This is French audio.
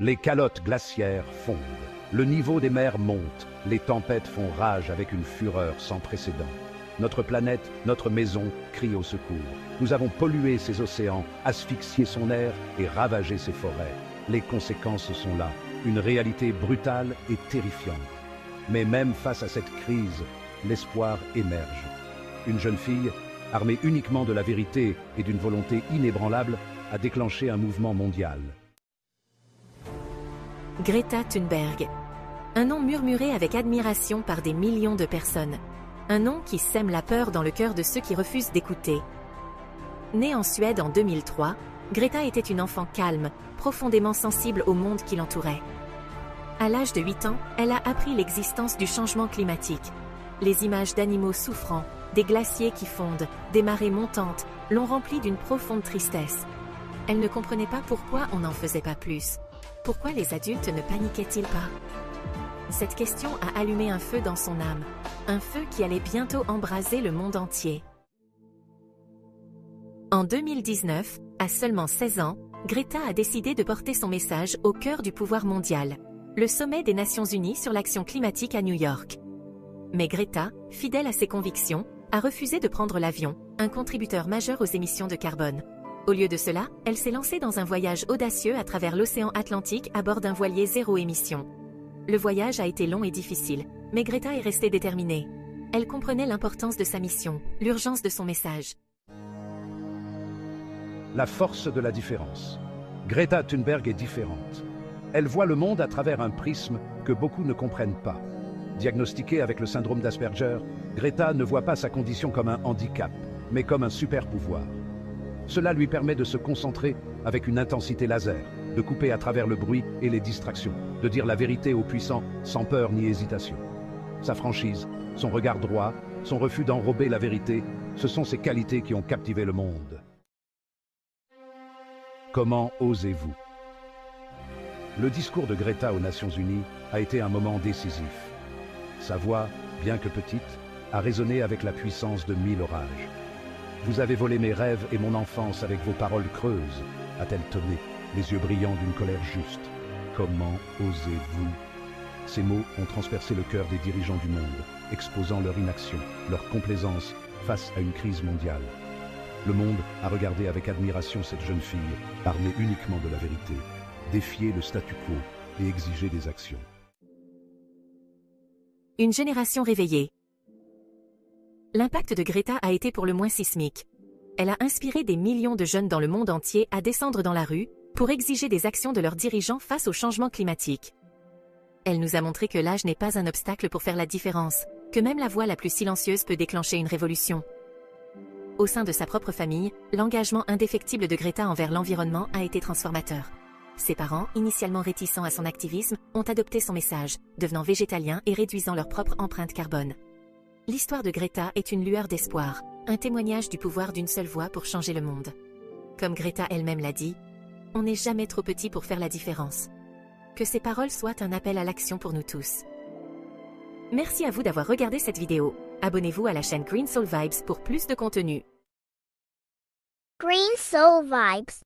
Les calottes glaciaires fondent, le niveau des mers monte, les tempêtes font rage avec une fureur sans précédent. Notre planète, notre maison, crie au secours. Nous avons pollué ses océans, asphyxié son air et ravagé ses forêts. Les conséquences sont là, une réalité brutale et terrifiante. Mais même face à cette crise, l'espoir émerge. Une jeune fille, armée uniquement de la vérité et d'une volonté inébranlable, a déclenché un mouvement mondial. Greta Thunberg. Un nom murmuré avec admiration par des millions de personnes. Un nom qui sème la peur dans le cœur de ceux qui refusent d'écouter. Née en Suède en 2003, Greta était une enfant calme, profondément sensible au monde qui l'entourait. À l'âge de 8 ans, elle a appris l'existence du changement climatique. Les images d'animaux souffrants, des glaciers qui fondent, des marées montantes, l'ont remplie d'une profonde tristesse. Elle ne comprenait pas pourquoi on n'en faisait pas plus. Pourquoi les adultes ne paniquaient-ils pas? Cette question a allumé un feu dans son âme, un feu qui allait bientôt embraser le monde entier. En 2019, à seulement 16 ans, Greta a décidé de porter son message au cœur du pouvoir mondial, le sommet des Nations Unies sur l'action climatique à New York. Mais Greta, fidèle à ses convictions, a refusé de prendre l'avion, un contributeur majeur aux émissions de carbone. Au lieu de cela, elle s'est lancée dans un voyage audacieux à travers l'océan Atlantique à bord d'un voilier zéro émission. Le voyage a été long et difficile, mais Greta est restée déterminée. Elle comprenait l'importance de sa mission, l'urgence de son message. La force de la différence. Greta Thunberg est différente. Elle voit le monde à travers un prisme que beaucoup ne comprennent pas. Diagnostiquée avec le syndrome d'Asperger, Greta ne voit pas sa condition comme un handicap, mais comme un super-pouvoir. Cela lui permet de se concentrer avec une intensité laser, de couper à travers le bruit et les distractions, de dire la vérité aux puissants sans peur ni hésitation. Sa franchise, son regard droit, son refus d'enrober la vérité, ce sont ces qualités qui ont captivé le monde. Comment osez-vous? Le discours de Greta aux Nations Unies a été un moment décisif. Sa voix, bien que petite, a résonné avec la puissance de 1000 orages. Vous avez volé mes rêves et mon enfance avec vos paroles creuses, a-t-elle tonné, les yeux brillants d'une colère juste. Comment osez-vous? Ces mots ont transpercé le cœur des dirigeants du monde, exposant leur inaction, leur complaisance face à une crise mondiale. Le monde a regardé avec admiration cette jeune fille, armée uniquement de la vérité, défier le statu quo et exiger des actions. Une génération réveillée. L'impact de Greta a été pour le moins sismique. Elle a inspiré des millions de jeunes dans le monde entier à descendre dans la rue pour exiger des actions de leurs dirigeants face au changement climatique. Elle nous a montré que l'âge n'est pas un obstacle pour faire la différence, que même la voix la plus silencieuse peut déclencher une révolution. Au sein de sa propre famille, l'engagement indéfectible de Greta envers l'environnement a été transformateur. Ses parents, initialement réticents à son activisme, ont adopté son message, devenant végétaliens et réduisant leur propre empreinte carbone. L'histoire de Greta est une lueur d'espoir, un témoignage du pouvoir d'une seule voix pour changer le monde. Comme Greta elle-même l'a dit, on n'est jamais trop petit pour faire la différence. Que ces paroles soient un appel à l'action pour nous tous. Merci à vous d'avoir regardé cette vidéo. Abonnez-vous à la chaîne Green Soul Vibes pour plus de contenu. Green Soul Vibes.